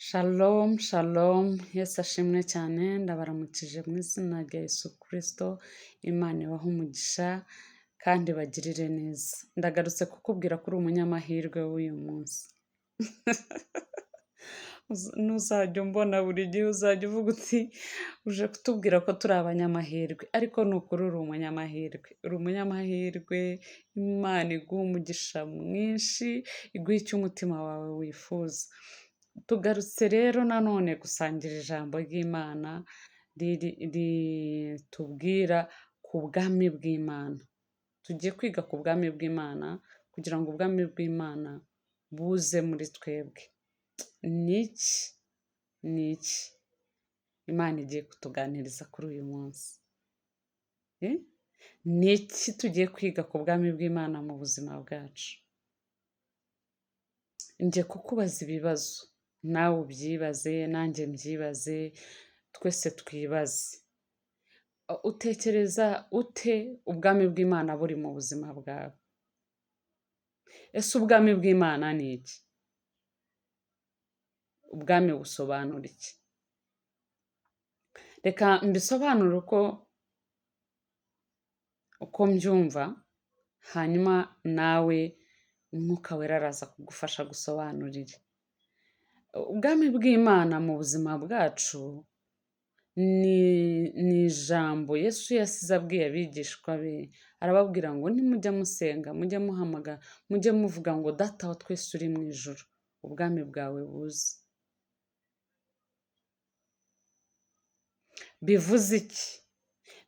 Shalom, shalom, Yesu ashimwe cyane, ndabaramukije mu izina rya Yesu Kristo, Imana ibahe umugisha kandi bagirire neza. Ndagarutse kukubwira ko uri umunyamahirwe w'uyu munsi. Ntuzajya umbona buri gihe uzajya uvuga uti uje kutubwira ko turi abanyamahirwe, ariko ni ukuri uri umunyamahirwe. Uri umunyamahirwe, Imana iguha umugisha mwinshi, iguha icyo umutima wawe wifuza. Tugarutse rero nanone gusangira ijambo ry'Imana ritubwira ku bwami bw'Imana. Tugiye kwiga ku bwami bw'Imana kugira ngo ubwami bw'Imana buze muri twebwe. Ni iki Imana igiye kutuganiriza kuri uyu munsi? Ni iki tugiye kwiga ku bwami bw'Imana mu buzima bwacu? Ngiye kukubaza ibibazo, nawe ubyibaze, nanjye mbyibaze, twese twibaze. Utekereza ute ubwami bw'Imana buri mu buzima bwawe? Ese ubwami bw'Imana ni iki? Ubwami busobanura iki? Reka mbisobanure uko mbyumva, hanyuma nawe Umwuka Wera araza kugufasha gusobanurira. Ubwami bw'Imana mu buzima bwacu ni ijambo Yesu yasize abwiye abigishwa be, arababwira ngo nimujya musenga, mujye muhamagara, mujye muvuga ngo Data wa twese uri mu ijuru, ubwami bwawe buze. Bivuze iki?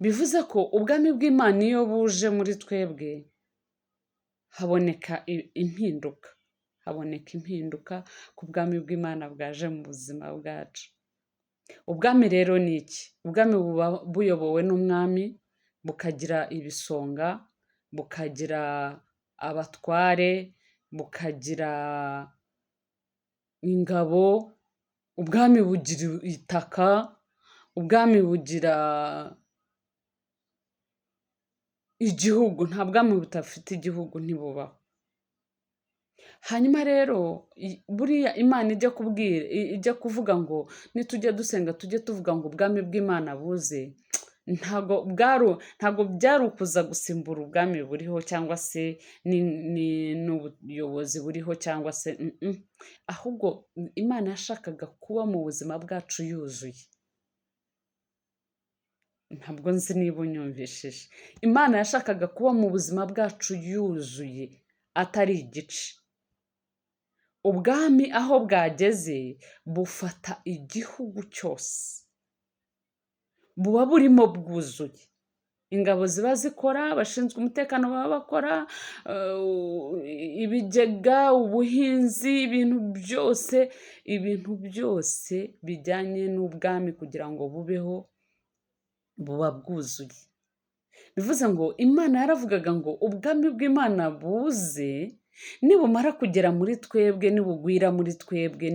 Bivuze ko ubwami bw'Imana iyo buje muri twebwe haboneka impinduka ku bwami bw'Imana bwaje mu buzima bwacu. Ubwami rero ni iki? Ubwami buba buyobowe n'umwami, bukagira ibisonga, bukagira abatware, bukagira ingabo, ubwami bugira itaka, ubwami bugira igihugu. Nta bwami budafite igihugu, ntibubaho. Hanyuma rero buriya Imana ijya kuvuga ngo nitujya dusenga tujye tuvuga ngo ubwami bw'Imana buze, ntago byari ukuza gusimbura ubwami buriho cyangwa se n'ubuyobozi buriho cyangwa se ahubwo Imana yashakaga kuba mu buzima bwacu yuzuye. Ntabwo nzi niba unyumvishije. Imana yashakaga kuba mu buzima bwacu yuzuye, atari igice. Ubwami aho bwageze bufata igihugu cyose, buba burimo bwuzuye. Ingabo ziba zikora, abashinzwe umutekano baba bakora, ibigega, ubuhinzi, ibintu byose bijyanye n'ubwami kugira ngo bubeho buba bwuzuye. Bivuze ngo Imana yaravugaga ngo ubwami bw'Imana buze, nibumara kugera muri twebwe, nibugwira muri twebwe,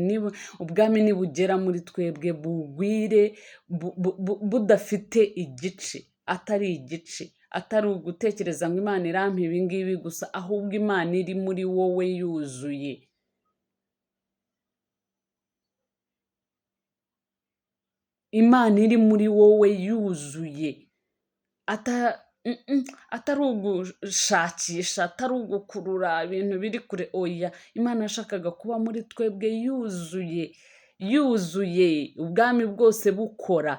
ubwami nibugera muri twebwe bugwire budafite igice, atari igice, atari ugutekereza ngo Imana irampa ibi ngibi gusa, ahubwo Imana iri muri wowe yuzuye. Imana iri muri wowe yuzuye, atari ugushakisha, atari ugukurura ibintu biri kure, oya. Imana yashakaga kuba muri twebwe yuzuye, ubwami bwose bukora.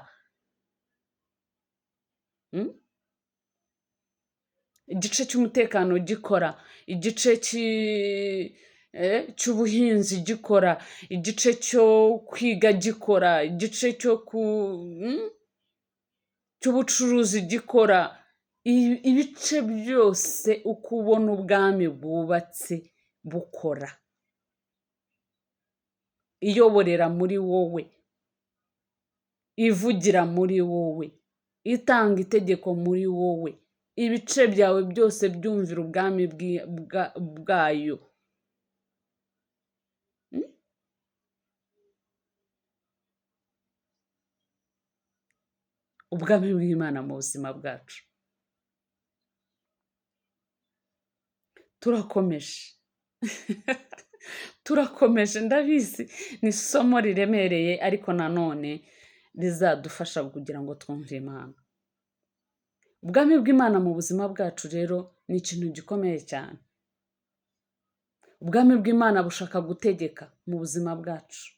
Igice cy'umutekano gikora, igice cy'ubuhinzi gikora, igice cyo kwiga gikora, igice cy'ubucuruzi gikora. Ibice byose uko ubona ubwami bwubatse bukora, iyoborera muri wowe, ivugira muri wowe, itanga itegeko muri wowe, ibice byawe byose byumvira ubwami bwayo. Ubwami bw'Imana mu buzima bwacu. Turakomeje. turakomeje ndabizi ni isomo riremereye ariko nanone rizadufasha kugira ngo twumve Imana. Ubwami bw'Imana mu buzima bwacu rero ni ikintu gikomeye cyane. Ubwami bw'Imana bushaka gutegeka mu buzima bwacu,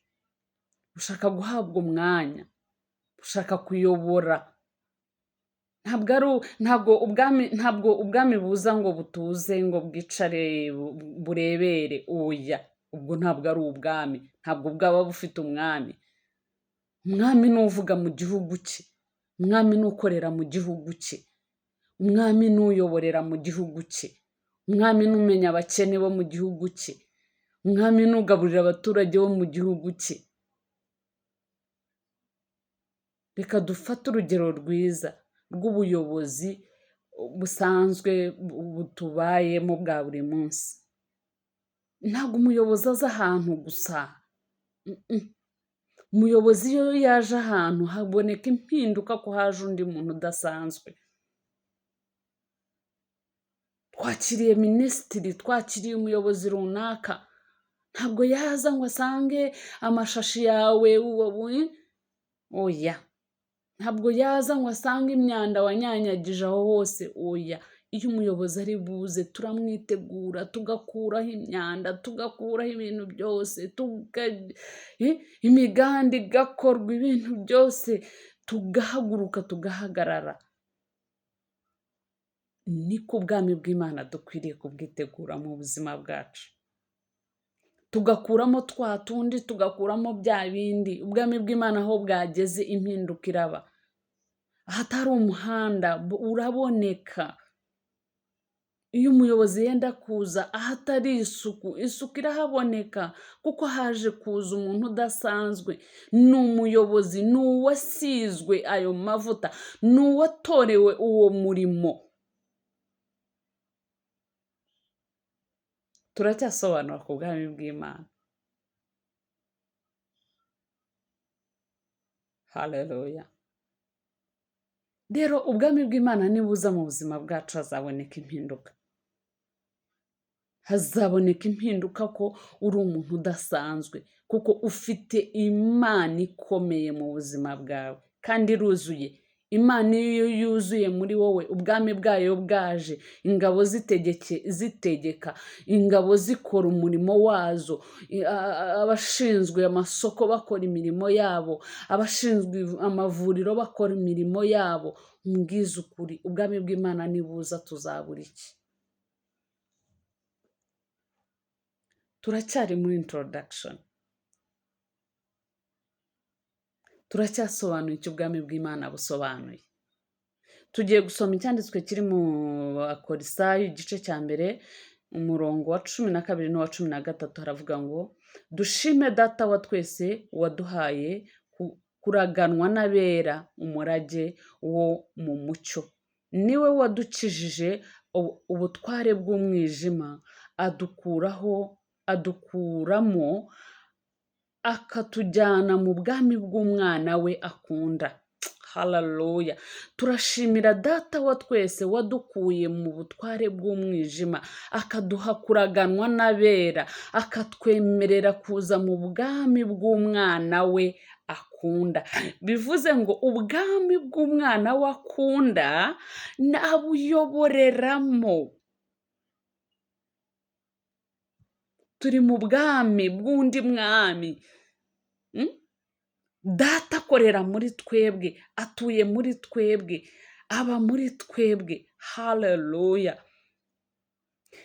bushaka guhabwa umwanya, bushaka kuyobora. Ntabwo ubwami buza ngo butuze ngo bwicare burebere, oya, ubwo ntabwo ari ubwami, ntabwo bwaba bufite umwami. Umwami ni uvuga mu gihugu cye, umwami ni ukorera mu gihugu cye, umwami ni uyoborera mu gihugu cye, umwami ni umenya abakene bo mu gihugu cye, umwami ni ugaburira abaturage bo mu gihugu cye. Reka dufate urugero rwiza rw'ubuyobozi busanzwe butubayemo bwa buri munsi. Ntabwo umuyobozi aza ahantu gusa. Umuyobozi iyo yaje ahantu haboneka impinduka ko haje undi muntu udasanzwe. Twakiriye minisitiri, twakiriye umuyobozi runaka, ntabwo yaza ngo asange amashashi yawe oya, ntabwo yaza ngo asange imyanda wanyanyagije aho hose, oya. Iyo umuyobozi ari buze turamwitegura, tugakuraho imyanda, tugakuraho ibintu byose, imiganda igakorwa, ibintu byose tugahaguruka tugahagarara. Niko ubwami bw'Imana dukwiriye kubwitegura mu buzima bwacu, tugakuramo twa tundi, tugakuramo bya bindi. Ubwami bw'Imana aho bwageze impinduka iraba. Ahatari umuhanda uraboneka. Iyo umuyobozi yenda kuza ahatari isuku irahaboneka, kuko haje kuza umuntu udasanzwe. Ni umuyobozi, ni uwasizwe ayo mavuta, ni uwatorewe uwo murimo. Turacyasobanura ku bwami bw'Imana. Haleluya. Rero ubwami bw'Imana nibuza mu buzima bwacu hazaboneka impinduka. Hazaboneka impinduka ko uri umuntu udasanzwe, kuko ufite Imana ikomeye mu buzima bwawe kandi iruzuye. Imana iyo yuzuye muri wowe, ubwami bwayo bwaje, ingabo zitegeka, ingabo zikora umurimo wazo, abashinzwe amasoko bakora imirimo yabo, abashinzwe amavuriro bakora imirimo yabo. Mbwiza ukuri, ubwami bw'Imana nibuza tuzabura iki? Turacyari muri introduction, turacyasobanuye icyo ubwami bw'Imana busobanuye. Tugiye gusoma icyanditswe kiri mu Bakorisayi igice cya mbere, umurongo wa 12 n'uwa 13. Haravuga ngo, dushime Data wa twese waduhaye kuraganwa n'abera umurage wo mu mucyo. Niwe wadukijije ubutware bw'umwijima, adukuramo akatujyana mu bwami bw'umwana we akunda. Haleluya. Turashimira Data wa twese wadukuye mu butware bw'umwijima, akaduha kuraganwa n'abera, akatwemerera kuza mu bwami bw'umwana we akunda. Bivuze ngo ubwami bw'umwana we akunda nabuyoboreramo. Turi mu bwami bw'undi mwami. Data akorera muri twebwe, atuye muri twebwe, aba muri twebwe. Haleluya.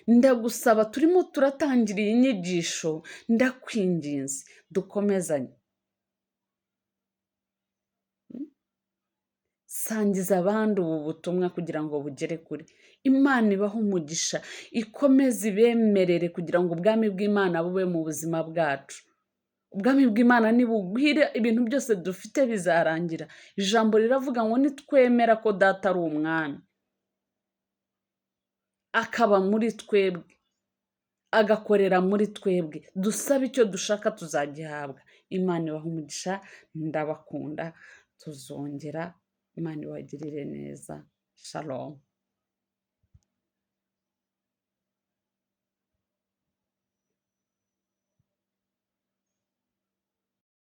Ndagusaba, turimo turatangira iyi nyigisho, ndakwinginze dukomezanye. Sangiza abandi ubu butumwa kugira ngo bugere kure. Imana ibahe umugisha, ikomeze ibemerere kugira ngo ubwami bw'Imana bube mu buzima bwacu. Ubwami bw'Imana nibugwire, ibintu byose dufite bizarangira. Ijambo riravuga ngo nitwemera ko Data ari umwami, akaba muri twebwe, agakorera muri twebwe, dusaba icyo dushaka tuzagihabwa. Imana ibahe umugisha, ndabakunda, tuzongera. Imana ibagirire neza. Shalom.